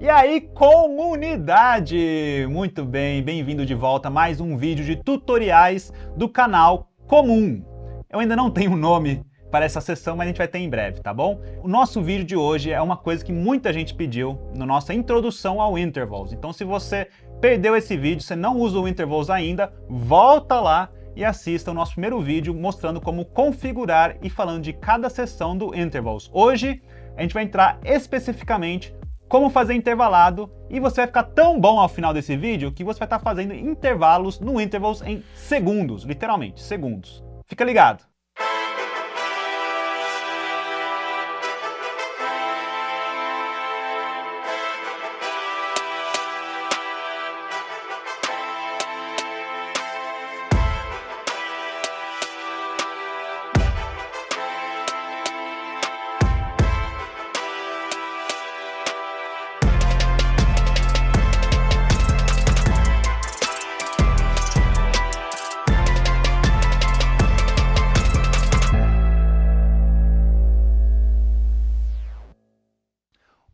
E aí, comunidade! Muito bem, bem-vindo de volta a mais um vídeo de tutoriais do canal Comum. Eu ainda não tenho um nome para essa sessão, mas a gente vai ter em breve, tá bom? O nosso vídeo de hoje é uma coisa que muita gente pediu na nossa introdução ao Intervals. Então, se você perdeu esse vídeo, você não usa o Intervals ainda, volta lá e assista o nosso primeiro vídeo mostrando como configurar e falando de cada sessão do Intervals. Hoje, a gente vai entrar especificamente como fazer intervalado, e você vai ficar tão bom ao final desse vídeo que você vai estar fazendo intervalos no Intervals em segundos, literalmente, segundos. Fica ligado!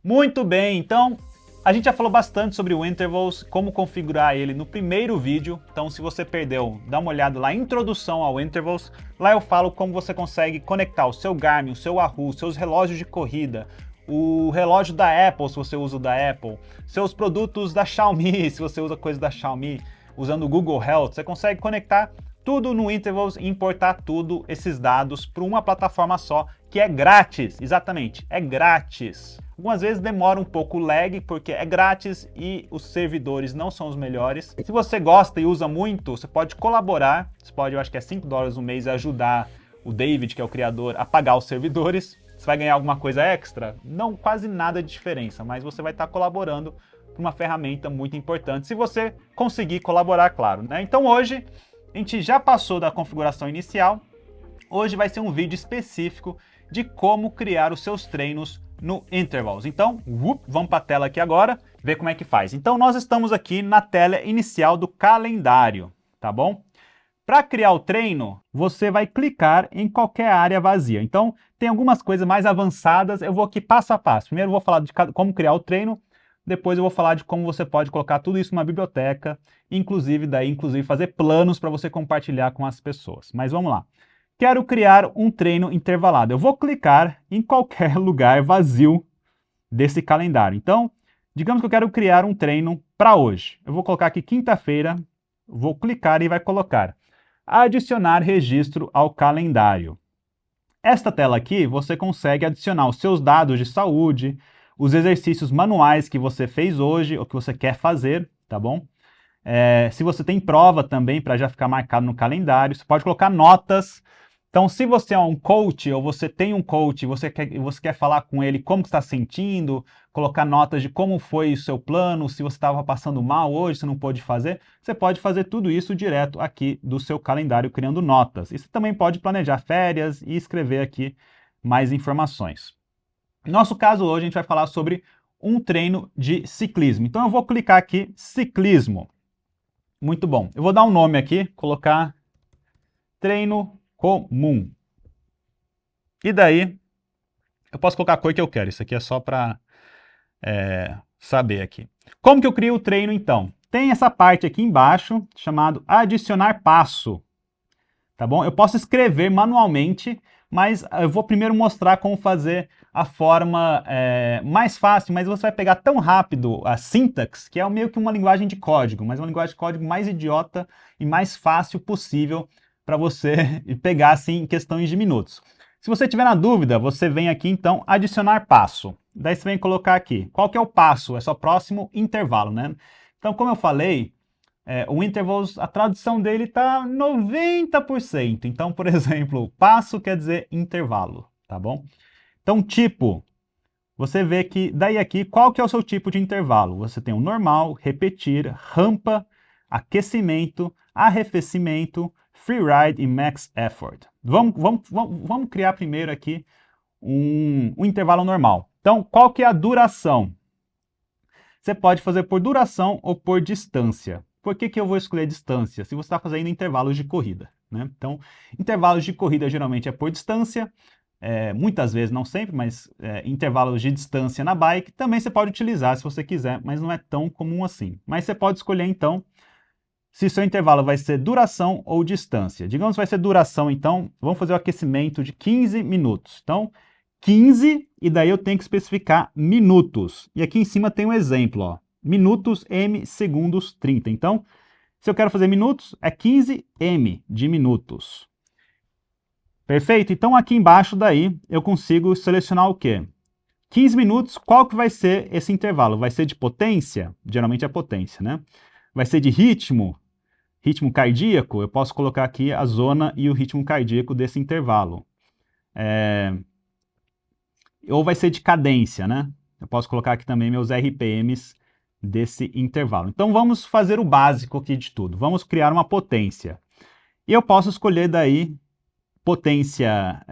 Muito bem, então a gente já falou bastante sobre o Intervals, como configurar ele no primeiro vídeo. Então se você perdeu, dá uma olhada lá, introdução ao Intervals. Lá eu falo como você consegue conectar o seu Garmin, o seu Wahoo, seus relógios de corrida, o relógio da Apple, se você usa o da Apple, seus produtos da Xiaomi, se você usa coisa da Xiaomi, usando o Google Health. Você consegue conectar tudo no Intervals e importar tudo esses dados para uma plataforma só, que é grátis. Exatamente, é grátis. Algumas vezes demora um pouco o lag, porque é grátis e os servidores não são os melhores. Se você gosta e usa muito, você pode colaborar. Você pode, eu acho que é $5 no mês, ajudar o David, que é o criador, a pagar os servidores. Você vai ganhar alguma coisa extra? Não, quase nada de diferença, mas você vai estar colaborando para uma ferramenta muito importante, se você conseguir colaborar, claro, né? Então hoje, a gente já passou da configuração inicial. Hoje vai ser um vídeo específico de como criar os seus treinos no Intervals. Então, vamos para a tela aqui agora, ver como é que faz. Então, nós estamos aqui na tela inicial do calendário, tá bom? Para criar o treino, você vai clicar em qualquer área vazia. Então, tem algumas coisas mais avançadas, eu vou aqui passo a passo. Primeiro eu vou falar de como criar o treino, depois eu vou falar de como você pode colocar tudo isso numa biblioteca, inclusive fazer planos para você compartilhar com as pessoas. Mas vamos lá. Quero criar um treino intervalado. Eu vou clicar em qualquer lugar vazio desse calendário. Então, digamos que eu quero criar um treino para hoje. Eu vou colocar aqui quinta-feira, vou clicar e vai colocar adicionar registro ao calendário. Esta tela aqui, você consegue adicionar os seus dados de saúde, os exercícios manuais que você fez hoje ou que você quer fazer, tá bom? Se você tem prova também para já ficar marcado no calendário, você pode colocar notas. Então, se você é um coach ou você tem um coach e você quer falar com ele como está se sentindo, colocar notas de como foi o seu plano, se você estava passando mal hoje, se não pôde fazer, você pode fazer tudo isso direto aqui do seu calendário, criando notas. E você também pode planejar férias e escrever aqui mais informações. No nosso caso hoje, a gente vai falar sobre um treino de ciclismo. Então, eu vou clicar aqui, ciclismo. Muito bom. Eu vou dar um nome aqui, colocar treino comum. E daí, eu posso colocar a cor que eu quero. Isso aqui é só para saber aqui. Como que eu crio o treino, então? Tem essa parte aqui embaixo, chamado adicionar passo. Tá bom? Eu posso escrever manualmente, mas eu vou primeiro mostrar como fazer a forma mais fácil, mas você vai pegar tão rápido a syntax, que é meio que uma linguagem de código, mas uma linguagem de código mais idiota e mais fácil possível para você pegar assim em questões de minutos. Se você tiver na dúvida, você vem aqui então adicionar passo. Daí você vem colocar aqui. Qual que é o passo? É só próximo intervalo, né? Então, como eu falei, o Intervals, a tradução dele está 90%. Então, por exemplo, passo quer dizer intervalo, tá bom? Então, tipo, você vê que daí aqui, qual que é o seu tipo de intervalo? Você tem o normal, repetir, rampa, aquecimento, arrefecimento, freeride e max effort. Vamos criar primeiro aqui um intervalo normal. Então, qual que é a duração? Você pode fazer por duração ou por distância. Por que eu vou escolher distância? Se você está fazendo intervalos de corrida, né? Então, intervalos de corrida geralmente é por distância. muitas vezes, não sempre, mas intervalos de distância na bike, também você pode utilizar se você quiser, mas não é tão comum assim. Mas você pode escolher então se seu intervalo vai ser duração ou distância. Digamos que vai ser duração, então, vamos fazer o aquecimento de 15 minutos. Então, 15, e daí eu tenho que especificar minutos. E aqui em cima tem um exemplo, ó. Minutos, m, segundos, 30. Então, se eu quero fazer minutos, é 15 m de minutos. Perfeito? Então, aqui embaixo daí, eu consigo selecionar o quê? 15 minutos, qual que vai ser esse intervalo? Vai ser de potência? Geralmente é potência, né? Vai ser de ritmo? Ritmo cardíaco, eu posso colocar aqui a zona e o ritmo cardíaco desse intervalo. Ou vai ser de cadência, né? Eu posso colocar aqui também meus RPMs desse intervalo. Então vamos fazer o básico aqui de tudo. Vamos criar uma potência. E eu posso escolher daí potência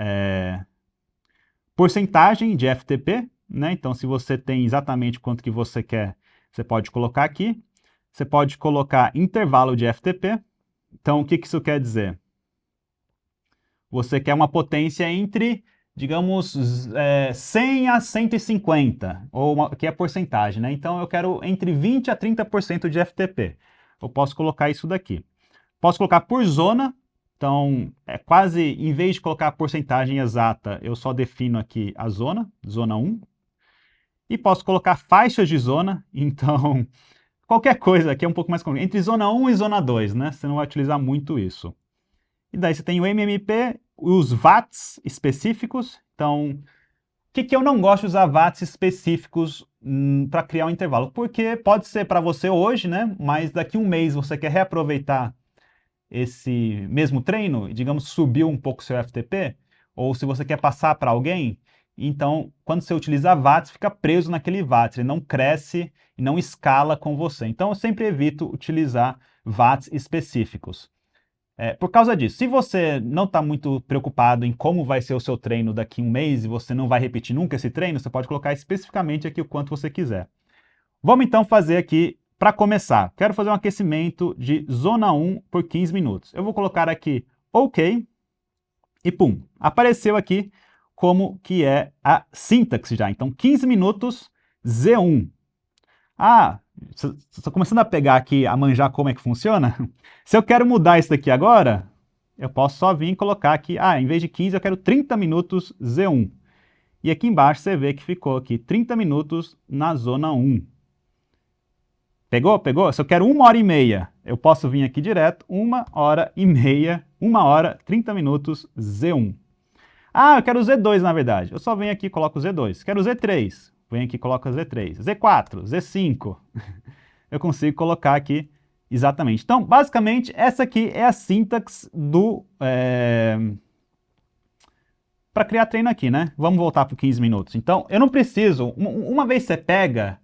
porcentagem de FTP, né? Então se você tem exatamente quanto que você quer, você pode colocar aqui. Você pode colocar intervalo de FTP. Então, o que isso quer dizer? Você quer uma potência entre, digamos, 100 a 150, que é a porcentagem, né? Então, eu quero entre 20 a 30% de FTP. Eu posso colocar isso daqui. Posso colocar por zona. Então, quase, em vez de colocar a porcentagem exata, eu só defino aqui a zona, zona 1. E posso colocar faixas de zona. Então, qualquer coisa aqui é um pouco mais comum. Entre zona 1 e zona 2, né? Você não vai utilizar muito isso. E daí você tem o MMP, os watts específicos. Então, o que eu não gosto de usar watts específicos para criar um intervalo? Porque pode ser para você hoje, né? Mas daqui a um mês você quer reaproveitar esse mesmo treino, digamos, subiu um pouco seu FTP, ou se você quer passar para alguém, então, quando você utiliza watts, fica preso naquele watts, ele não cresce e não escala com você. Então, eu sempre evito utilizar watts específicos. Por causa disso, se você não está muito preocupado em como vai ser o seu treino daqui a um mês e você não vai repetir nunca esse treino, você pode colocar especificamente aqui o quanto você quiser. Vamos então fazer aqui, para começar, quero fazer um aquecimento de zona 1 por 15 minutos. Eu vou colocar aqui OK e pum, apareceu aqui como que é a sintaxe já. Então, 15 minutos, Z1. Ah, estou começando a pegar aqui, a manjar como é que funciona. Se eu quero mudar isso daqui agora, eu posso só vir e colocar aqui, em vez de 15 eu quero 30 minutos Z1. E aqui embaixo você vê que ficou aqui 30 minutos na zona 1. Pegou? Pegou? Se eu quero 1 hora e meia, eu posso vir aqui direto, 1 hora e meia, 1 hora, 30 minutos, Z1. Ah, eu quero o Z2 na verdade. Eu só venho aqui e coloco o Z2. Quero o Z3. Venho aqui e coloco o Z3. Z4, Z5. Eu consigo colocar aqui exatamente. Então, basicamente, essa aqui é a sintaxe do... para criar treino aqui, né? Vamos voltar para 15 minutos. Então, eu não preciso... Uma vez você pega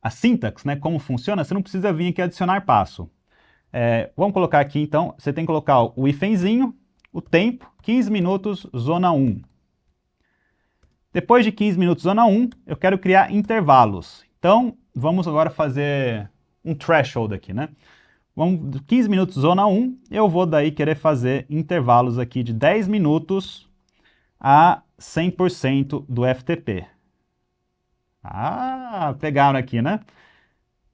a sintaxe, né, como funciona, você não precisa vir aqui adicionar passo. Vamos colocar aqui, então, você tem que colocar o hífenzinho, o tempo, 15 minutos, zona 1. Depois de 15 minutos, zona 1, eu quero criar intervalos. Então, vamos agora fazer um threshold aqui, né? Vamos, 15 minutos, zona 1, eu vou daí querer fazer intervalos aqui de 10 minutos a 100% do FTP. Ah, pegaram aqui, né?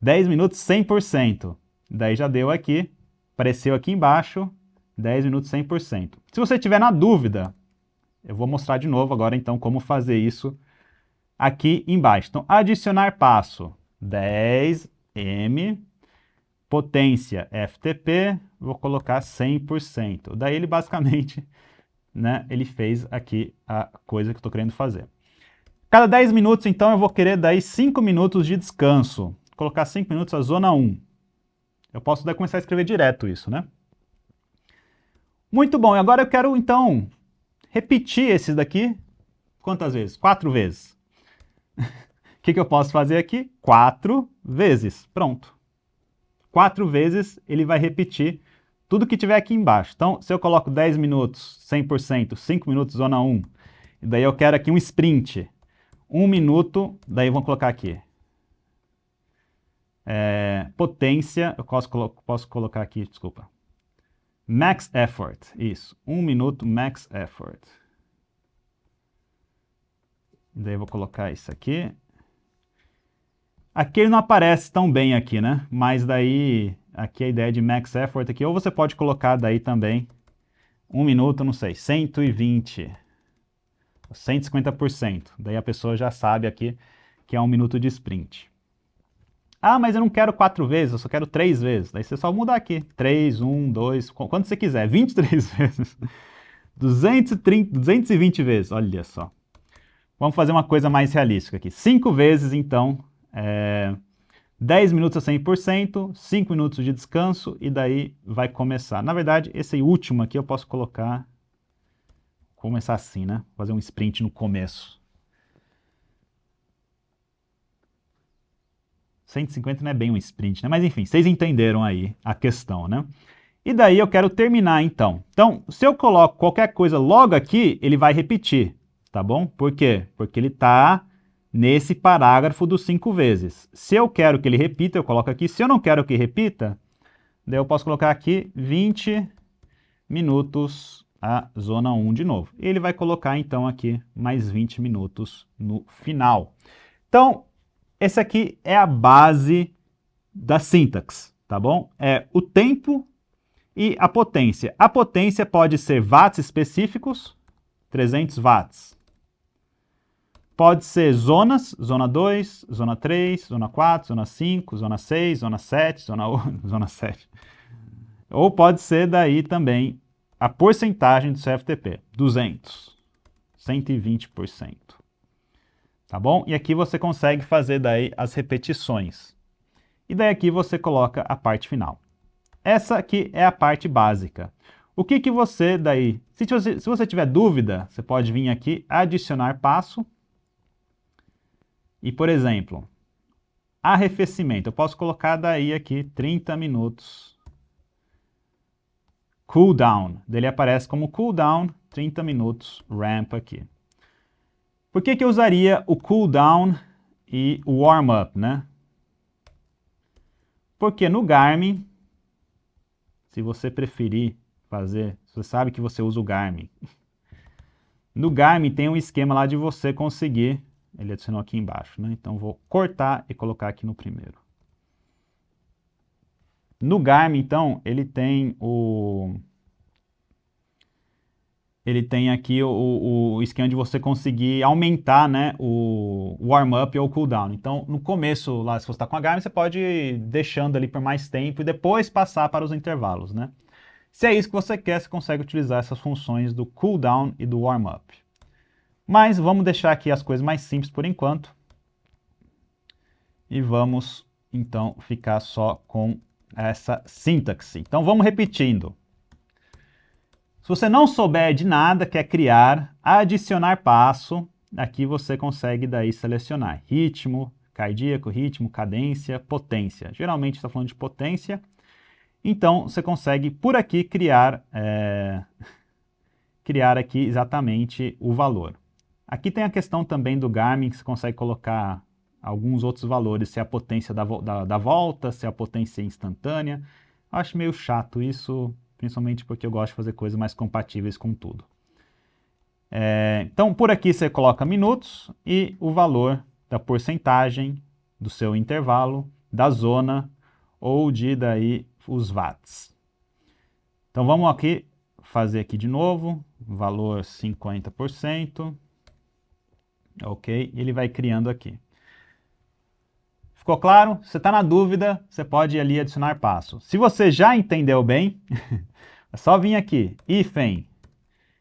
10 minutos, 100%. Daí já deu aqui, apareceu aqui embaixo, 10 minutos, 100%. Se você tiver na dúvida, eu vou mostrar de novo agora, então, como fazer isso aqui embaixo. Então, adicionar passo, 10M, potência FTP, vou colocar 100%. Daí ele basicamente, né, ele fez aqui a coisa que eu estou querendo fazer. Cada 10 minutos, então, eu vou querer daí 5 minutos de descanso. Vou colocar 5 minutos a zona 1. Eu posso daí começar a escrever direto isso, né? Muito bom, e agora eu quero, então, repetir esses daqui, quantas vezes? 4 vezes. O que eu posso fazer aqui? 4 vezes, pronto. 4 vezes ele vai repetir tudo que tiver aqui embaixo. Então, se eu coloco 10 minutos, 100%, 5 minutos, zona 1, e daí eu quero aqui um sprint, 1 minuto, daí vamos colocar aqui. Potência, eu posso colocar aqui, desculpa. Max effort, isso. 1 minuto, max effort. E daí eu vou colocar isso aqui. Aqui ele não aparece tão bem aqui, né? Mas daí, aqui a ideia de max effort aqui, ou você pode colocar daí também 1 minuto, não sei, 120, 150%. Daí a pessoa já sabe aqui que é 1 minuto de sprint. Ah, mas eu não quero 4 vezes, eu só quero 3 vezes. Daí você só muda aqui. 3, 1, 2, quanto você quiser. 23 vezes. 230, 220 vezes, olha só. Vamos fazer uma coisa mais realística aqui. 5 vezes, então, 10 minutos a 100%, 5 minutos de descanso e daí vai começar. Na verdade, esse último aqui eu posso começar assim, né? Fazer um sprint no começo. 150 não é bem um sprint, né? Mas enfim, vocês entenderam aí a questão, né? E daí eu quero terminar, então. Então, se eu coloco qualquer coisa logo aqui, ele vai repetir, tá bom? Por quê? Porque ele está nesse parágrafo dos 5 vezes. Se eu quero que ele repita, eu coloco aqui. Se eu não quero que repita, daí eu posso colocar aqui 20 minutos a zona 1 de novo. E ele vai colocar, então, aqui mais 20 minutos no final. Então, esse aqui é a base da sintaxe, tá bom? É o tempo e a potência. A potência pode ser watts específicos, 300 watts. Pode ser zonas, zona 2, zona 3, zona 4, zona 5, zona 6, zona 7, zona 8, zona 7. Ou pode ser daí também a porcentagem do seu FTP, 200, 120%. Tá bom? E aqui você consegue fazer daí as repetições. E daí aqui você coloca a parte final. Essa aqui é a parte básica. O que que você daí... Se você tiver dúvida, você pode vir aqui, adicionar passo. E, por exemplo, arrefecimento. Eu posso colocar daí aqui 30 minutos. Cooldown. Ele aparece como cooldown, 30 minutos, ramp aqui. Por que que eu usaria o cooldown e o warm-up, né? Porque no Garmin, se você preferir fazer, você sabe que você usa o Garmin. No Garmin tem um esquema lá de você conseguir, ele adicionou aqui embaixo, né? Então vou cortar e colocar aqui no primeiro. No Garmin, então, ele tem aqui o esquema de você conseguir aumentar, né, o warm-up ou o cooldown. Então, no começo, lá, se você está com a Garmin, você pode ir deixando ali por mais tempo e depois passar para os intervalos, né? Se é isso que você quer, você consegue utilizar essas funções do cooldown e do warm-up. Mas vamos deixar aqui as coisas mais simples por enquanto. E vamos, então, ficar só com essa sintaxe. Então, vamos repetindo. Se você não souber de nada, quer criar, adicionar passo, aqui você consegue daí selecionar ritmo, cardíaco, ritmo, cadência, potência. Geralmente está falando de potência. Então, você consegue, por aqui, criar aqui exatamente o valor. Aqui tem a questão também do Garmin, que você consegue colocar alguns outros valores, se é a potência da volta, se é a potência instantânea. Eu acho meio chato isso, principalmente porque eu gosto de fazer coisas mais compatíveis com tudo. Então, por aqui você coloca minutos e o valor da porcentagem do seu intervalo, da zona ou de daí os watts. Então, vamos aqui fazer aqui de novo, valor 50%. Ok, ele vai criando aqui. Ficou claro? Se você está na dúvida, você pode ir ali adicionar passo. Se você já entendeu bem, é só vir aqui, hífen,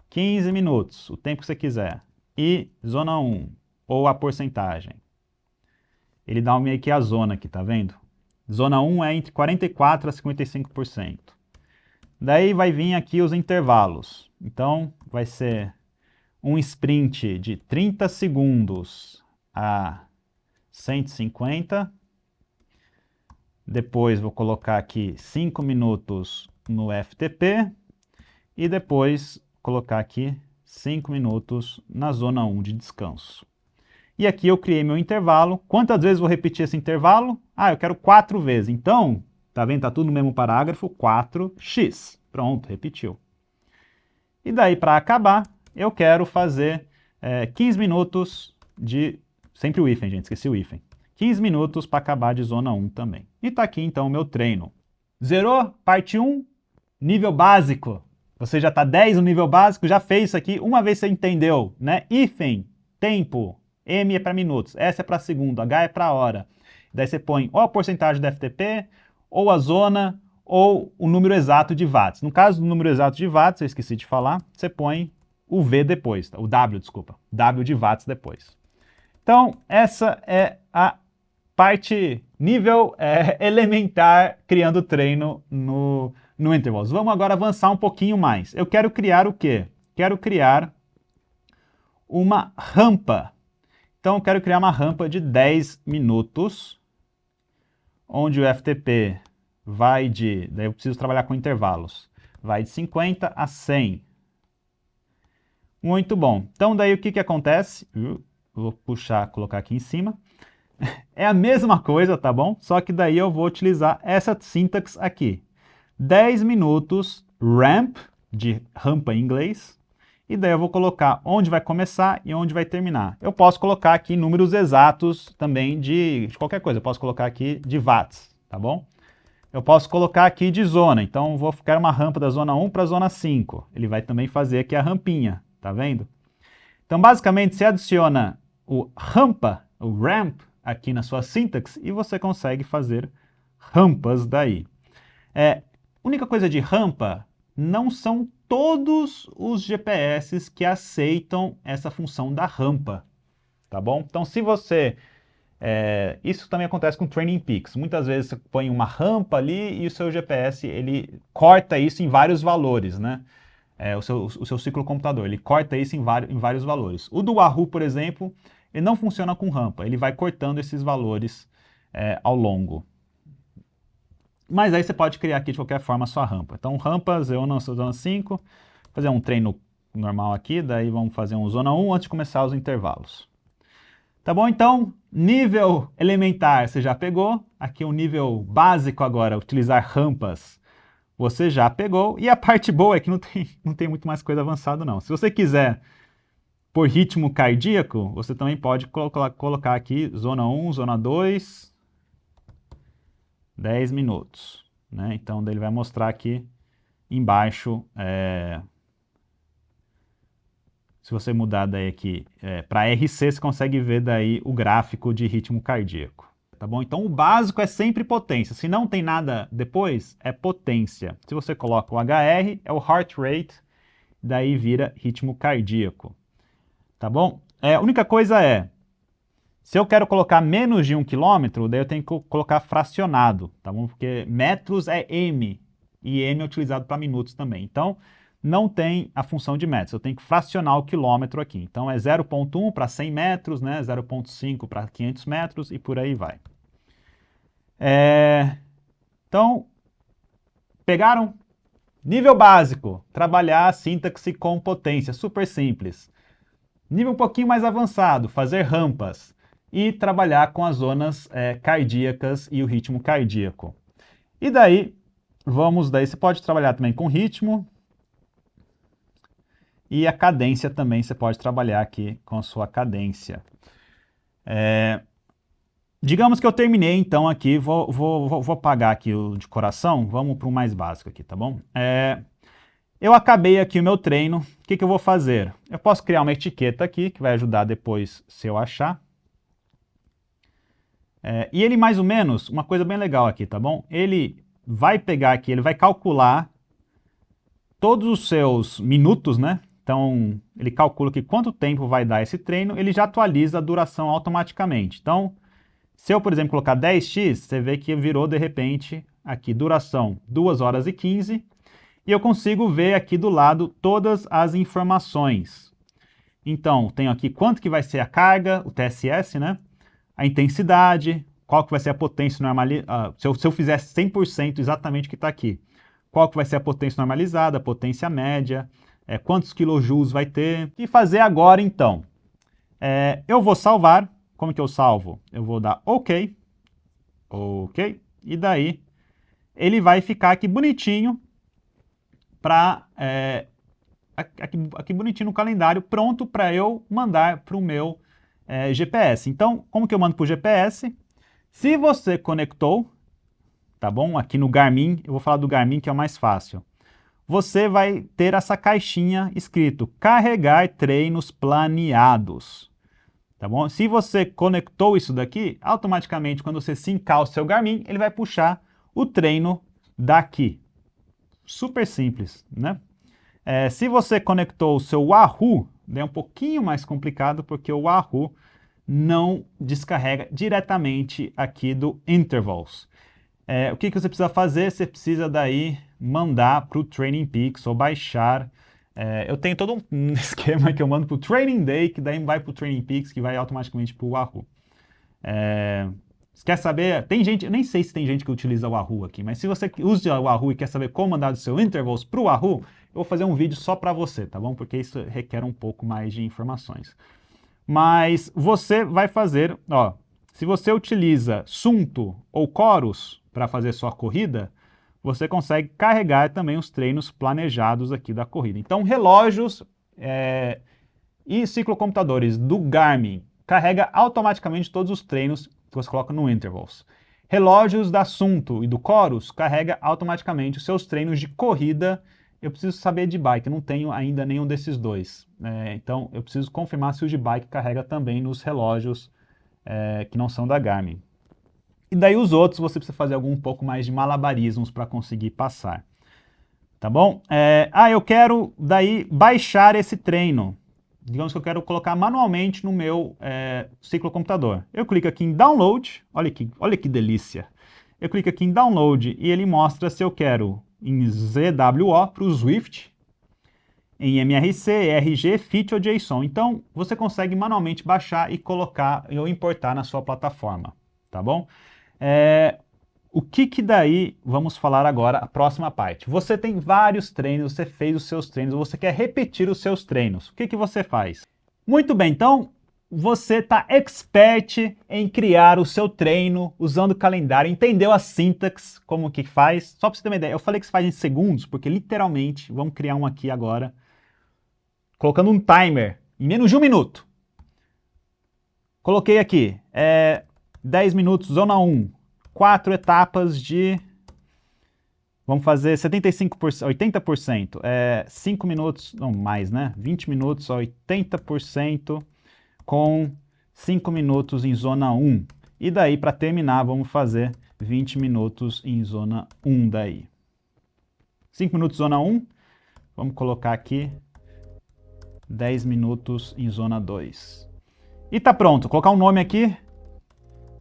15 minutos, o tempo que você quiser, e zona 1, ou a porcentagem. Ele dá meio que a zona aqui, tá vendo? Zona 1 é entre 44% a 55%. Daí vai vir aqui os intervalos. Então, vai ser um sprint de 30 segundos a 150. Depois vou colocar aqui 5 minutos no FTP. E depois colocar aqui 5 minutos na zona 1 de descanso. E aqui eu criei meu intervalo. Quantas vezes vou repetir esse intervalo? Ah, eu quero 4 vezes. Então, tá vendo? Tá tudo no mesmo parágrafo, 4x. Pronto, repetiu. E daí, para acabar, eu quero fazer 15 minutos de... Sempre o hífen, gente, esqueci o hífen. 15 minutos para acabar de zona 1 também. E tá aqui então o meu treino. Zerou? Parte 1, nível básico. Você já está 10 no nível básico, já fez isso aqui, uma vez você entendeu, né? Hífen, tempo, M é para minutos, S é para segundo, H é para hora. Daí você põe ou a porcentagem do FTP, ou a zona, ou o número exato de watts. No caso do número exato de watts, eu esqueci de falar, você põe o V depois, o W, desculpa, W de watts depois. Então, essa é a parte nível elementar criando treino no Intervals. Vamos agora avançar um pouquinho mais. Eu quero criar o quê? Quero criar uma rampa. Então, eu quero criar uma rampa de 10 minutos, onde o FTP vai de... Daí eu preciso trabalhar com intervalos. Vai de 50 a 100. Muito bom. Então, daí o que acontece? Vou puxar, colocar aqui em cima. É a mesma coisa, tá bom? Só que daí eu vou utilizar essa sintaxe aqui. 10 minutos, ramp, de rampa em inglês, e daí eu vou colocar onde vai começar e onde vai terminar. Eu posso colocar aqui números exatos também de qualquer coisa, eu posso colocar aqui de watts, tá bom? Eu posso colocar aqui de zona, então vou ficar uma rampa da zona 1 para a zona 5. Ele vai também fazer aqui a rampinha, tá vendo? Então basicamente você adiciona o rampa, o ramp, aqui na sua sintaxe e você consegue fazer rampas daí. Única coisa de rampa, não são todos os GPS que aceitam essa função da rampa, tá bom? Então se você... isso também acontece com Training Peaks. Muitas vezes você põe uma rampa ali e o seu GPS ele corta isso em vários valores, né? O seu ciclo computador, ele corta isso em vários valores. O do Wahoo, por exemplo, ele não funciona com rampa, ele vai cortando esses valores ao longo. Mas aí você pode criar aqui de qualquer forma a sua rampa. Então, rampa, zona 5, fazer um treino normal aqui, daí vamos fazer um zona 1 antes de começar os intervalos. Tá bom? Então, nível elementar você já pegou, aqui o nível básico agora, utilizar rampas, você já pegou, e a parte boa é que não tem muito mais coisa avançada não. Se você quiser por ritmo cardíaco, você também pode colocar aqui zona 1, zona 2, 10 minutos, né? Então, ele vai mostrar aqui embaixo, se você mudar daí aqui para RC, você consegue ver daí o gráfico de ritmo cardíaco, tá bom? Então, o básico é sempre potência. Se não tem nada depois, é potência. Se você coloca o HR, é o heart rate, daí vira ritmo cardíaco, tá bom? A única coisa se eu quero colocar menos de 1 km, daí eu tenho que colocar fracionado, tá bom? Porque metros é M, e M é utilizado para minutos também. Então, não tem a função de metros, eu tenho que fracionar o quilômetro aqui. Então, é 0,1 para 100 metros, né? 0,5 para 500 metros e por aí vai. Então, pegaram? Nível básico, trabalhar a sintaxe com potência, super simples. Nível um pouquinho mais avançado, fazer rampas e trabalhar com as zonas cardíacas e o ritmo cardíaco. E daí, você pode trabalhar também com ritmo e a cadência também, você pode trabalhar aqui com a sua cadência. Digamos que eu terminei então aqui, vou apagar aqui o de coração, vamos para o mais básico aqui, tá bom? Eu acabei aqui o meu treino, o que eu vou fazer? Eu posso criar uma etiqueta aqui, que vai ajudar depois se eu achar. E ele mais ou menos, uma coisa bem legal aqui, tá bom? Ele vai pegar aqui, ele vai calcular todos os seus minutos, né? Então, ele calcula que quanto tempo vai dar esse treino, ele já atualiza a duração automaticamente. Então, se eu, por exemplo, colocar 10x, você vê que virou, de repente, aqui, duração 2 horas e 15, e eu consigo ver aqui do lado todas as informações. Então, tenho aqui quanto que vai ser a carga, o TSS, né? A intensidade, qual que vai ser a potência normalizada, se eu fizer 100% exatamente o que está aqui, qual que vai ser a potência normalizada, a potência média, quantos kilojoules vai ter, e fazer agora então. Eu vou salvar, como que eu salvo? Eu vou dar OK, e daí ele vai ficar aqui bonitinho, aqui bonitinho no calendário, pronto para eu mandar para o meu GPS. Então, como que eu mando para o GPS? Se você conectou, tá bom? Aqui no Garmin, eu vou falar do Garmin que é o mais fácil. Você vai ter essa caixinha escrito carregar treinos planeados, tá bom? Se você conectou isso daqui, automaticamente quando você sincar o seu Garmin, ele vai puxar o treino daqui. Super simples, né? Se você conectou o seu Wahoo, é um pouquinho mais complicado porque o Wahoo não descarrega diretamente aqui do Intervals. O que você precisa fazer? Você precisa daí mandar para o Training Peaks ou baixar. Eu tenho todo um esquema que eu mando para o Training Day, que daí vai para o Training Peaks, que vai automaticamente para o Wahoo. Você quer saber? Tem gente, eu nem sei se tem gente que utiliza o Wahoo aqui, mas se você usa o Wahoo e quer saber como mandar do seu Intervals para o Wahoo, eu vou fazer um vídeo só para você, tá bom? Porque isso requer um pouco mais de informações. Mas você vai fazer, ó, se você utiliza Suunto ou Chorus para fazer sua corrida, você consegue carregar também os treinos planejados aqui da corrida. Então, relógios e ciclocomputadores do Garmin carrega automaticamente todos os treinos que você coloca no Intervals. Relógios da Suunto e do Chorus carrega automaticamente os seus treinos de corrida. Eu preciso saber de bike, eu não tenho ainda nenhum desses dois. Então, eu preciso confirmar se o de bike carrega também nos relógios que não são da Garmin. E daí os outros você precisa fazer um pouco mais de malabarismos para conseguir passar. Tá bom? Eu quero daí baixar esse treino. Digamos que eu quero colocar manualmente no meu ciclocomputador. Eu clico aqui em Download, olha que delícia. Eu clico aqui em Download e ele mostra se eu quero em ZWO para o Swift, em MRC, ERG, FIT ou JSON. Então, você consegue manualmente baixar e colocar ou importar na sua plataforma, tá bom? O que daí vamos falar agora, a próxima parte. Você tem vários treinos, você fez os seus treinos, você quer repetir os seus treinos. O que você faz? Muito bem, então você está expert em criar o seu treino usando o calendário, entendeu a sintaxe, como que faz. Só para você ter uma ideia, eu falei que se faz em segundos, porque literalmente, vamos criar um aqui agora, colocando um timer em menos de 1 minuto. Coloquei aqui, 10 minutos, zona 1, 4 etapas de, vamos fazer 75%, 80%, 5 minutos, não mais, né? 20 minutos, 80% com 5 minutos em zona 1. E daí, para terminar, vamos fazer 20 minutos em zona 1 daí. 5 minutos zona 1, vamos colocar aqui 10 minutos em zona 2. E tá pronto, colocar um nome aqui,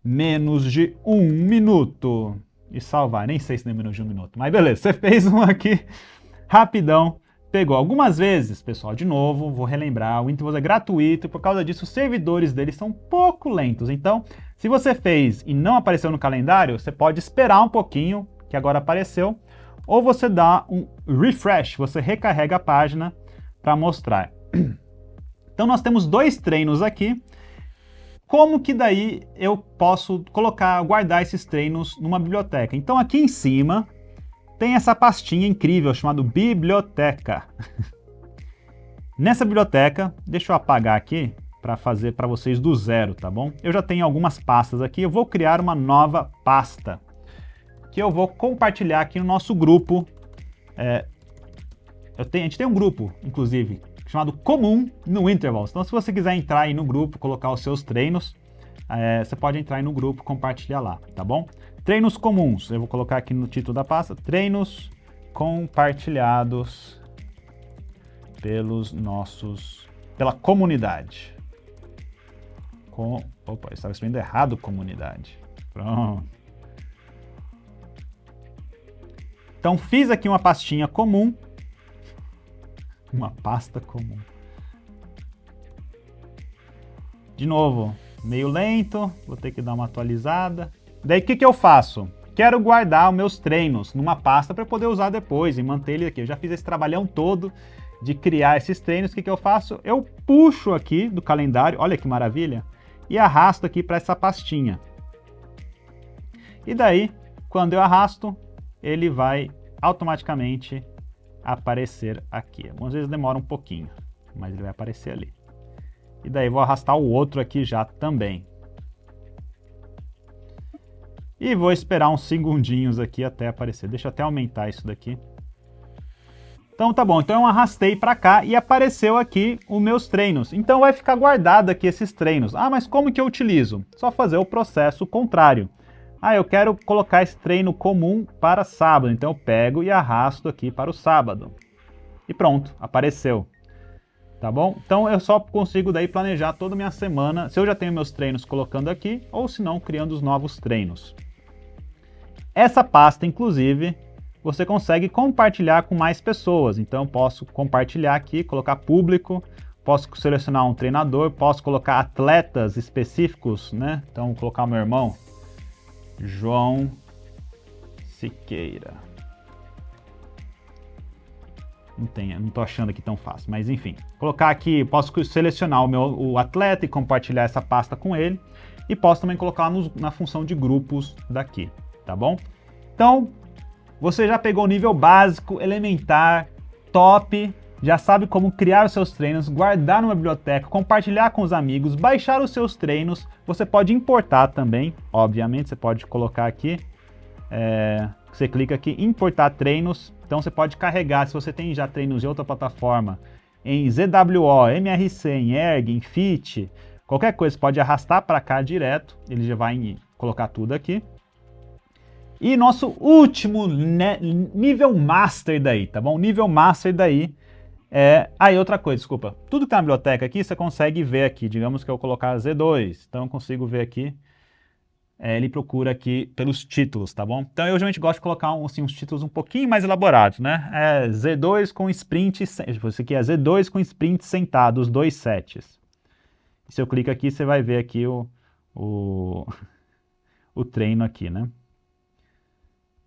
menos de 1 minuto. E salvar, nem sei se é menos de 1 minuto, mas beleza, você fez um aqui, rapidão, pegou. Algumas vezes, pessoal, de novo, vou relembrar, o Intervals é gratuito, por causa disso os servidores deles são um pouco lentos. Então, se você fez e não apareceu no calendário, você pode esperar um pouquinho, que agora apareceu, ou você dá um refresh, você recarrega a página para mostrar. Então, nós temos 2 treinos aqui. Como que daí eu posso guardar esses treinos numa biblioteca? Então aqui em cima tem essa pastinha incrível chamada Biblioteca. Nessa biblioteca, deixa eu apagar aqui para fazer para vocês do zero, tá bom? Eu já tenho algumas pastas aqui, eu vou criar uma nova pasta que eu vou compartilhar aqui no nosso grupo. A gente tem um grupo, inclusive, chamado Comum no Intervals. Então, se você quiser entrar aí no grupo, colocar os seus treinos, você pode entrar aí no grupo e compartilhar lá, tá bom? Treinos comuns, eu vou colocar aqui no título da pasta, treinos compartilhados pela comunidade. Opa, eu estava escrevendo errado, comunidade. Pronto. Então, fiz aqui uma pastinha comum. Uma pasta comum. De novo, meio lento, vou ter que dar uma atualizada. Daí o que eu faço? Quero guardar os meus treinos numa pasta para poder usar depois e manter ele aqui. Eu já fiz esse trabalhão todo de criar esses treinos. O que eu faço? Eu puxo aqui do calendário, olha que maravilha, e arrasto aqui para essa pastinha. E daí, quando eu arrasto, ele vai automaticamente aparecer aqui. Algumas vezes demora um pouquinho, mas ele vai aparecer ali. E daí vou arrastar o outro aqui já também. E vou esperar uns segundinhos aqui até aparecer. Deixa eu até aumentar isso daqui. Então tá bom, então eu arrastei para cá e apareceu aqui os meus treinos. Então vai ficar guardado aqui esses treinos. Ah, mas como que eu utilizo? Só fazer o processo contrário. Ah, eu quero colocar esse treino comum para sábado, então eu pego e arrasto aqui para o sábado. E pronto, apareceu. Tá bom? Então eu só consigo daí planejar toda a minha semana, se eu já tenho meus treinos colocando aqui, ou se não, criando os novos treinos. Essa pasta, inclusive, você consegue compartilhar com mais pessoas. Então eu posso compartilhar aqui, colocar público, posso selecionar um treinador, posso colocar atletas específicos, né? Então vou colocar o meu irmão, João Siqueira. Não tô achando aqui tão fácil, mas enfim. Colocar aqui, posso selecionar o atleta e compartilhar essa pasta com ele. E posso também colocar na função de grupos daqui, tá bom? Então, você já pegou o nível básico, elementar, top, já sabe como criar os seus treinos, guardar numa biblioteca, compartilhar com os amigos, baixar os seus treinos. Você pode importar também, obviamente, você pode colocar aqui, você clica aqui, importar treinos, então você pode carregar, se você tem já treinos de outra plataforma, em ZWO, MRC, em Erg, em Fit, qualquer coisa, você pode arrastar para cá direto, ele já vai colocar tudo aqui. E nosso último nível Master daí, tá bom? Nível Master daí Aí outra coisa, desculpa. Tudo que tá na biblioteca aqui, você consegue ver aqui. Digamos que eu colocar Z2, então eu consigo ver aqui. Ele procura aqui pelos títulos, tá bom? Então eu geralmente gosto de colocar assim, uns títulos um pouquinho mais elaborados, né? Z2 com sprint, isso aqui é Z2 com sprint sentado, os 2 sets. Se eu clico aqui, você vai ver aqui o treino aqui, né?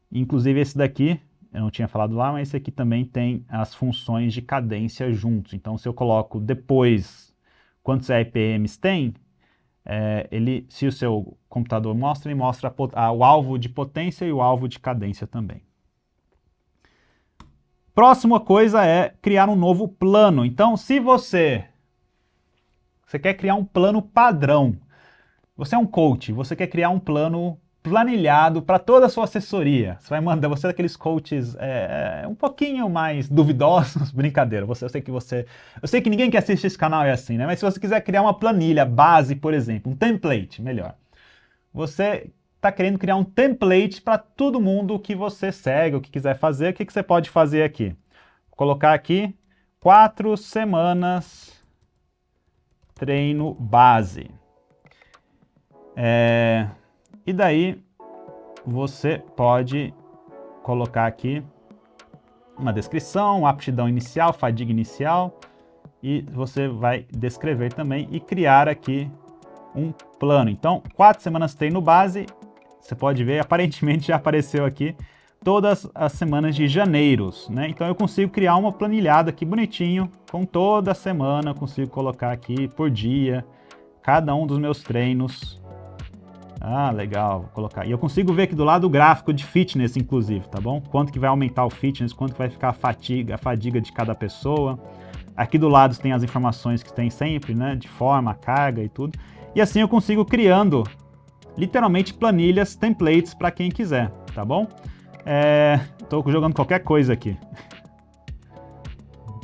Inclusive esse daqui, eu não tinha falado lá, mas esse aqui também tem as funções de cadência juntos. Então se eu coloco depois quantos RPMs tem, se o seu computador mostra, ele mostra o alvo de potência e o alvo de cadência também. Próxima coisa é criar um novo plano. Então, se você quer criar um plano padrão, você é um coach, você quer criar um plano planilhado para toda a sua assessoria. Você vai mandar, você é daqueles coaches um pouquinho mais duvidosos, brincadeira. Eu sei que ninguém que assiste esse canal é assim, né? Mas se você quiser criar uma planilha base, por exemplo, um template, melhor. Você está querendo criar um template para todo mundo que você segue, o que quiser fazer, o que você pode fazer aqui? Vou colocar aqui 4 semanas treino base. E daí você pode colocar aqui uma descrição, aptidão inicial, fadiga inicial, e você vai descrever também e criar aqui um plano. Então, 4 semanas treino base, você pode ver, aparentemente já apareceu aqui todas as semanas de janeiro, né? Então eu consigo criar uma planilhada aqui bonitinho, com toda semana, eu consigo colocar aqui por dia, cada um dos meus treinos. Ah, legal, vou colocar. E eu consigo ver aqui do lado o gráfico de fitness, inclusive, tá bom? Quanto que vai aumentar o fitness, quanto que vai ficar a fadiga de cada pessoa. Aqui do lado tem as informações que tem sempre, né? De forma, carga e tudo. E assim eu consigo criando, literalmente, planilhas, templates para quem quiser, tá bom? Tô jogando qualquer coisa aqui.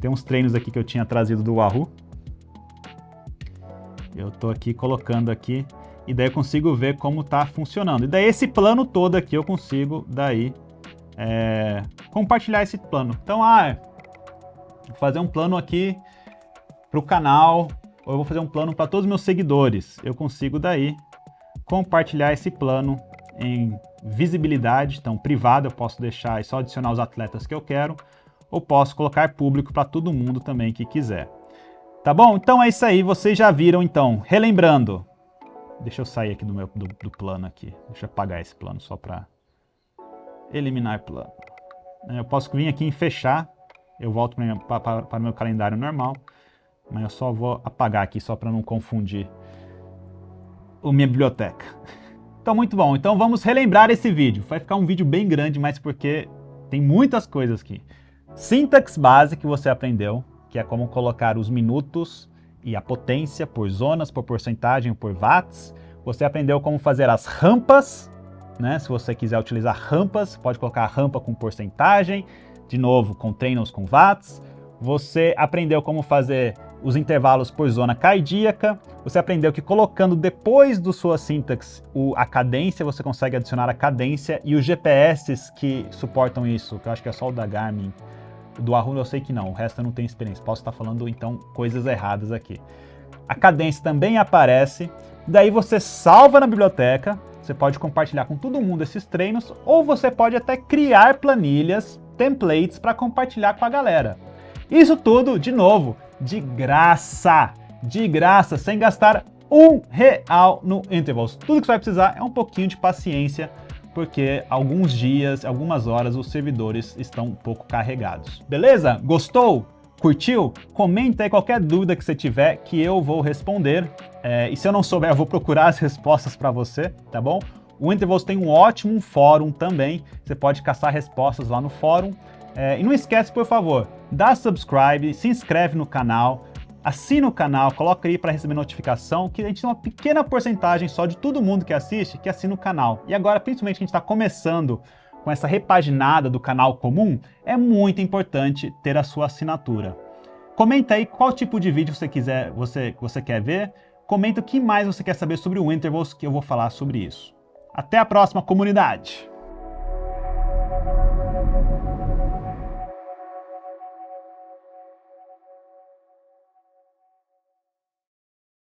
Tem uns treinos aqui que eu tinha trazido do Wahoo. Eu tô aqui colocando aqui. E daí eu consigo ver como está funcionando. E daí esse plano todo aqui eu consigo daí compartilhar esse plano. Então, vou fazer um plano aqui para o canal, ou eu vou fazer um plano para todos os meus seguidores. Eu consigo daí compartilhar esse plano em visibilidade, então privado, eu posso deixar e só adicionar os atletas que eu quero, ou posso colocar público para todo mundo também que quiser. Tá bom? Então é isso aí, vocês já viram então. Relembrando, deixa eu sair aqui do plano aqui. Deixa eu apagar esse plano só para eliminar plano. Eu posso vir aqui em fechar. Eu volto para o meu calendário normal. Mas eu só vou apagar aqui só para não confundir a minha biblioteca. Então muito bom. Então vamos relembrar esse vídeo. Vai ficar um vídeo bem grande, mas porque tem muitas coisas aqui. Sintaxe base que você aprendeu, que é como colocar os minutos e a potência por zonas, por porcentagem, por watts. Você aprendeu como fazer as rampas, né? Se você quiser utilizar rampas, pode colocar a rampa com porcentagem, de novo com treinos com watts. Você aprendeu como fazer os intervalos por zona cardíaca. Você aprendeu que colocando depois da sua sintaxe a cadência, você consegue adicionar a cadência e os GPS que suportam isso, que eu acho que é só o da Garmin. Do Wahoo eu sei que não, o resto eu não tenho experiência. Posso estar falando então coisas erradas aqui. A cadência também aparece. Daí você salva na biblioteca. Você pode compartilhar com todo mundo esses treinos, ou você pode até criar planilhas, templates para compartilhar com a galera. Isso tudo, de novo, de graça, sem gastar R$1 no Intervals. Tudo que você vai precisar é um pouquinho de paciência, porque alguns dias, algumas horas, os servidores estão um pouco carregados. Beleza? Gostou? Curtiu? Comenta aí qualquer dúvida que você tiver que eu vou responder. E se eu não souber, eu vou procurar as respostas para você, tá bom? O Intervals tem um ótimo fórum também. Você pode caçar respostas lá no fórum. E não esquece, por favor, dá subscribe, se inscreve no canal, assina o canal, coloca aí para receber notificação, que a gente tem uma pequena porcentagem só de todo mundo que assiste, que assina o canal. E agora, principalmente, que a gente está começando com essa repaginada do canal comum, é muito importante ter a sua assinatura. Comenta aí qual tipo de vídeo você quer ver, comenta o que mais você quer saber sobre o Intervals, que eu vou falar sobre isso. Até a próxima, comunidade!